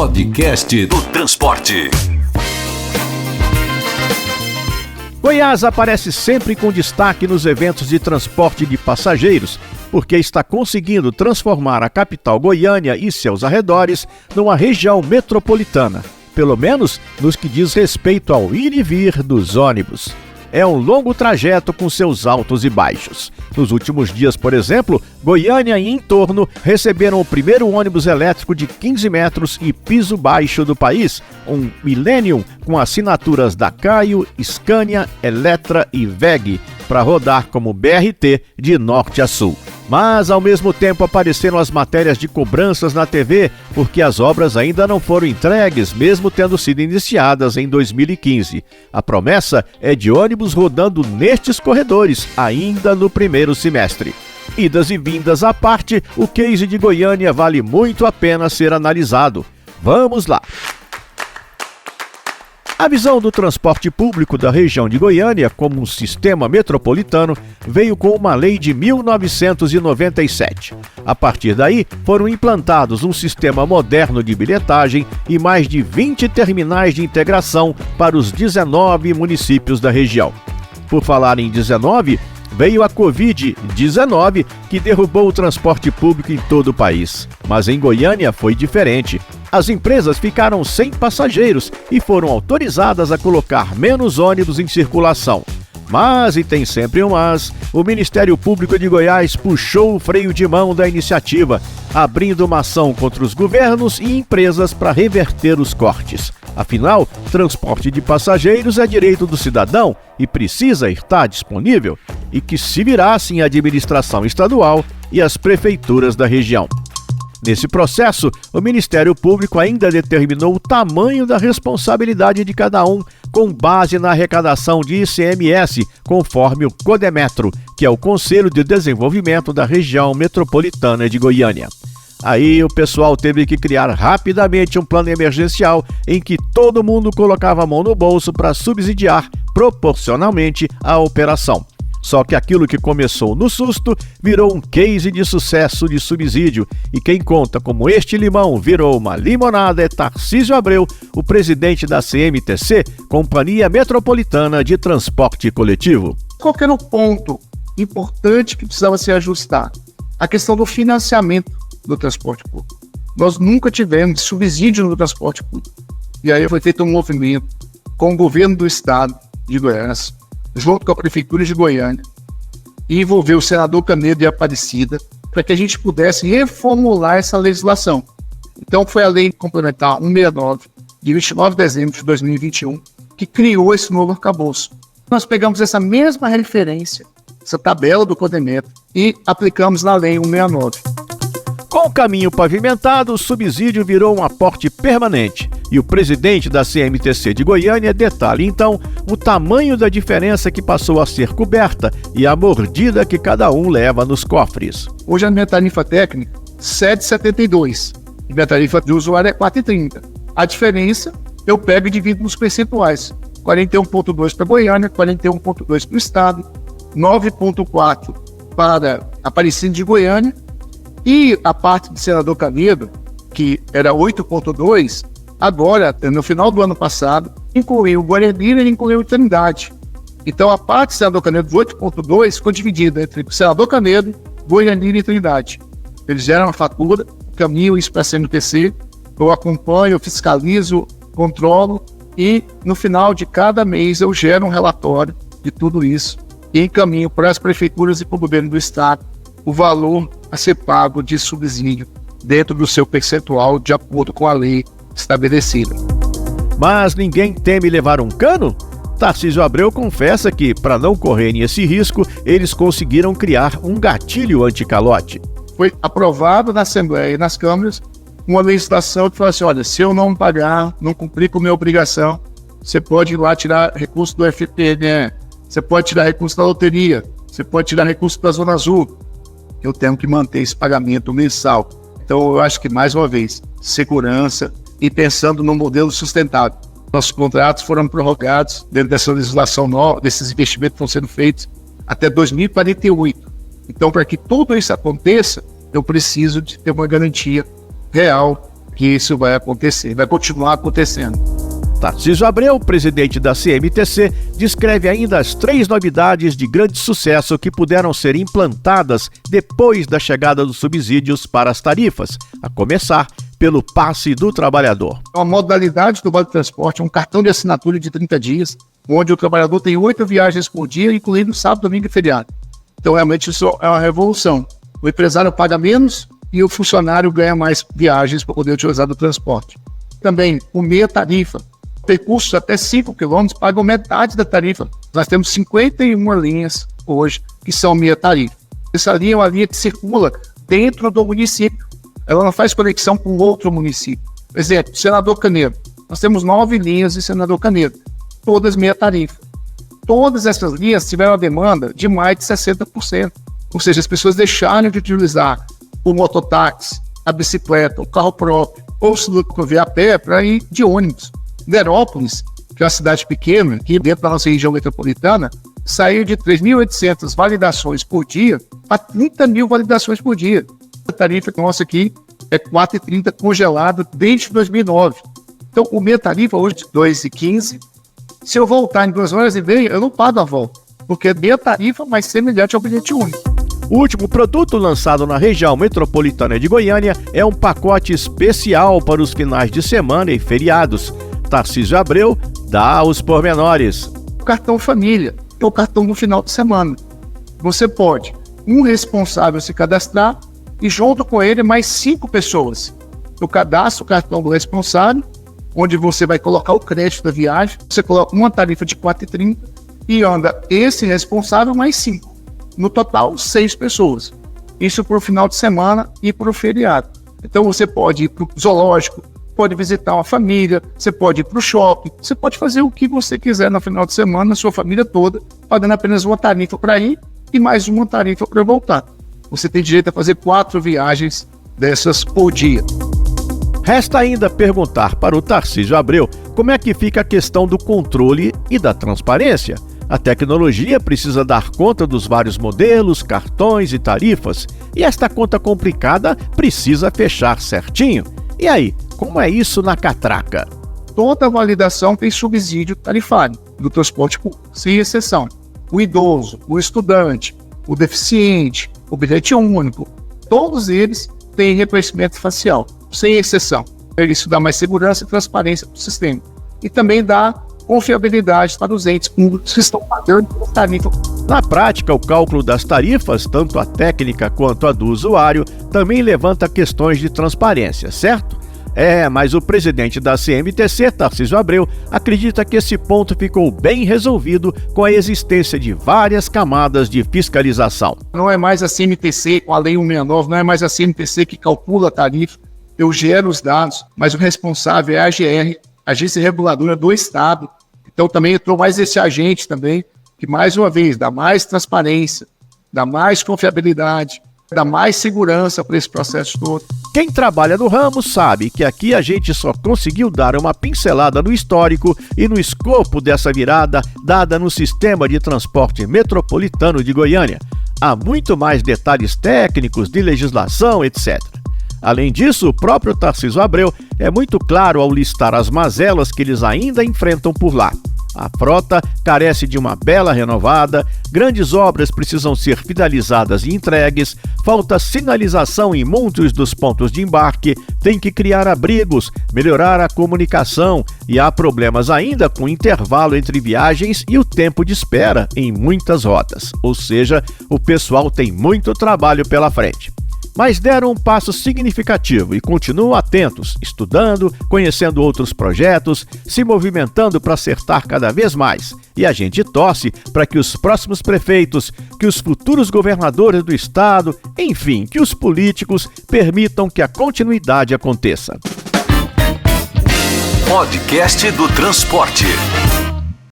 Podcast do Transporte. Goiás aparece sempre com destaque nos eventos de transporte de passageiros, porque está conseguindo transformar a capital Goiânia e seus arredores numa região metropolitana, pelo menos nos que diz respeito ao ir e vir dos ônibus. É um longo trajeto com seus altos e baixos. Nos últimos dias, por exemplo, Goiânia e entorno receberam o primeiro ônibus elétrico de 15 metros e piso baixo do país, um Millennium com assinaturas da Caio, Scania, Eletra e WEG, para rodar como BRT de norte a sul. Mas, ao mesmo tempo, apareceram as matérias de cobranças na TV, porque as obras ainda não foram entregues, mesmo tendo sido iniciadas em 2015. A promessa é de ônibus rodando nestes corredores, ainda no primeiro semestre. Idas e vindas à parte, o case de Goiânia vale muito a pena ser analisado. Vamos lá! A visão do transporte público da região de Goiânia como um sistema metropolitano veio com uma lei de 1997. A partir daí, foram implantados um sistema moderno de bilhetagem e mais de 20 terminais de integração para os 19 municípios da região. Por falar em 19, veio a Covid-19, que derrubou o transporte público em todo o país. Mas em Goiânia foi diferente. As empresas ficaram sem passageiros e foram autorizadas a colocar menos ônibus em circulação. Mas, e tem sempre um mas, o Ministério Público de Goiás puxou o freio de mão da iniciativa, abrindo uma ação contra os governos e empresas para reverter os cortes. Afinal, transporte de passageiros é direito do cidadão e precisa estar disponível, e que se virassem a administração estadual e as prefeituras da região. Nesse processo, o Ministério Público ainda determinou o tamanho da responsabilidade de cada um, com base na arrecadação de ICMS, conforme o Codemetro, que é o Conselho de Desenvolvimento da Região Metropolitana de Goiânia. Aí o pessoal teve que criar rapidamente um plano emergencial em que todo mundo colocava a mão no bolso para subsidiar proporcionalmente a operação. Só que aquilo que começou no susto virou um case de sucesso de subsídio, e quem conta como este limão virou uma limonada é Tarcísio Abreu, o presidente da CMTC, Companhia Metropolitana de Transporte Coletivo. Qual que era o ponto importante que precisava ser ajustado? A questão do financiamento do transporte público. Nós nunca tivemos subsídio no transporte público. E aí foi feito um movimento com o governo do estado de Goiás, junto com a Prefeitura de Goiânia, e envolveu o senador Canedo e a Aparecida, para que a gente pudesse reformular essa legislação. Então foi a Lei Complementar 169, de 29 de dezembro de 2021, que criou esse novo arcabouço. Nós pegamos essa mesma referência, essa tabela do Codemetro, e aplicamos na Lei 169. Com o caminho pavimentado, o subsídio virou um aporte permanente. E o presidente da CMTC de Goiânia detalha, então, o tamanho da diferença que passou a ser coberta e a mordida que cada um leva nos cofres. Hoje a minha tarifa técnica é R$ 7,72 e minha tarifa de usuário é R$ 4,30. A diferença eu pego e divido nos percentuais. 41,2 para Goiânia, 41,2 para o estado, 9,4 para Aparecida de Goiânia, e a parte do senador Canedo, que era 8,2, agora, no final do ano passado, incluiu Goianira e incluiu Trindade. Então, a parte do senador Canedo de 8,2 ficou dividida entre o senador Canedo, Goianira e Trindade. Eles geram a fatura, caminham isso para a CMTC, eu acompanho, eu fiscalizo, controlo, e no final de cada mês eu gero um relatório de tudo isso e encaminho para as prefeituras e para o governo do estado o valor a ser pago de subsídio dentro do seu percentual de acordo com a lei estabelecida. Mas ninguém teme levar um cano? Tarcísio Abreu confessa que, para não correrem esse risco, eles conseguiram criar um gatilho anticalote. Foi aprovado na Assembleia e nas câmaras uma legislação que fala assim, olha, se eu não pagar, não cumprir com minha obrigação, você pode ir lá tirar recurso do FPNE, você pode tirar recurso da loteria, você pode tirar recurso da Zona Azul. Eu tenho que manter esse pagamento mensal. Então, eu acho que, mais uma vez, segurança e pensando no modelo sustentável. Nossos contratos foram prorrogados dentro dessa legislação nova, desses investimentos que estão sendo feitos até 2048. Então, para que tudo isso aconteça, eu preciso de ter uma garantia real que isso vai acontecer, vai continuar acontecendo. Tarcísio Abreu, presidente da CMTC, descreve ainda as 3 novidades de grande sucesso que puderam ser implantadas depois da chegada dos subsídios para as tarifas, a começar pelo passe do trabalhador. A modalidade do Vale Transporte é um cartão de assinatura de 30 dias, onde o trabalhador tem 8 viagens por dia, incluindo sábado, domingo e feriado. Então, realmente, isso é uma revolução. O empresário paga menos e o funcionário ganha mais viagens para poder utilizar do transporte. Também, o meia tarifa. Percursos até 5 km pagam metade da tarifa. Nós temos 51 linhas hoje que são meia tarifa. Essa linha é uma linha que circula dentro do município. Ela não faz conexão com outro município. Por exemplo, Senador Canedo. Nós temos 9 linhas de Senador Canedo, todas meia tarifa. Todas essas linhas tiveram a demanda de mais de 60%. Ou seja, as pessoas deixaram de utilizar o mototáxi, a bicicleta, o carro próprio, ou se locomover a pé para ir de ônibus. Nerópolis, que é uma cidade pequena, aqui dentro da nossa região metropolitana, saiu de 3.800 validações por dia para 30 mil validações por dia. A tarifa nossa aqui é 4,30 congelado desde 2009. Então, o meia tarifa hoje de 2,15. Se eu voltar em 2 horas e meia, eu não pago a volta, porque é meia tarifa, mas semelhante ao bilhete único. O último produto lançado na região metropolitana de Goiânia é um pacote especial para os finais de semana e feriados. Tarcísio Abreu dá os pormenores. O cartão família é o cartão do final de semana. Você pode, um responsável se cadastrar e junto com ele mais 5 pessoas. Eu cadastro o cartão do responsável, onde você vai colocar o crédito da viagem, você coloca uma tarifa de 4,30 e anda esse responsável mais 5. No total, 6 pessoas. Isso para o final de semana e para o feriado. Então você pode ir para o zoológico, pode visitar uma família, você pode ir para o shopping, você pode fazer o que você quiser no final de semana, a sua família toda, pagando apenas uma tarifa para ir e mais uma tarifa para voltar. Você tem direito a fazer 4 viagens dessas por dia. Resta ainda perguntar para o Tarcísio Abreu como é que fica a questão do controle e da transparência. A tecnologia precisa dar conta dos vários modelos, cartões e tarifas, e esta conta complicada precisa fechar certinho. E aí, como é isso na catraca? Toda validação tem subsídio tarifário do transporte público, sem exceção. O idoso, o estudante, o deficiente, o bilhete único, todos eles têm reconhecimento facial, sem exceção. Isso dá mais segurança e transparência para o sistema. E também dá confiabilidade para os entes públicos que estão pagando a tarifa. Na prática, o cálculo das tarifas, tanto a técnica quanto a do usuário, também levanta questões de transparência, certo? Mas o presidente da CMTC, Tarcísio Abreu, acredita que esse ponto ficou bem resolvido com a existência de várias camadas de fiscalização. Não é mais a CMTC com a Lei 169, não é mais a CMTC que calcula a tarifa. Eu gero os dados, mas o responsável é a AGR, Agência Reguladora do Estado. Então também entrou mais esse agente também, que mais uma vez dá mais transparência, dá mais confiabilidade, dá mais segurança para esse processo todo. Quem trabalha no ramo sabe que aqui a gente só conseguiu dar uma pincelada no histórico e no escopo dessa virada dada no sistema de transporte metropolitano de Goiânia. Há muito mais detalhes técnicos, de legislação, etc. Além disso, o próprio Tarcísio Abreu é muito claro ao listar as mazelas que eles ainda enfrentam por lá. A frota carece de uma bela renovada, grandes obras precisam ser finalizadas e entregues, falta sinalização em muitos dos pontos de embarque, tem que criar abrigos, melhorar a comunicação e há problemas ainda com o intervalo entre viagens e o tempo de espera em muitas rotas. Ou seja, o pessoal tem muito trabalho pela frente. Mas deram um passo significativo e continuam atentos, estudando, conhecendo outros projetos, se movimentando para acertar cada vez mais. E a gente torce para que os próximos prefeitos, que os futuros governadores do estado, enfim, que os políticos permitam que a continuidade aconteça. Podcast do Transporte.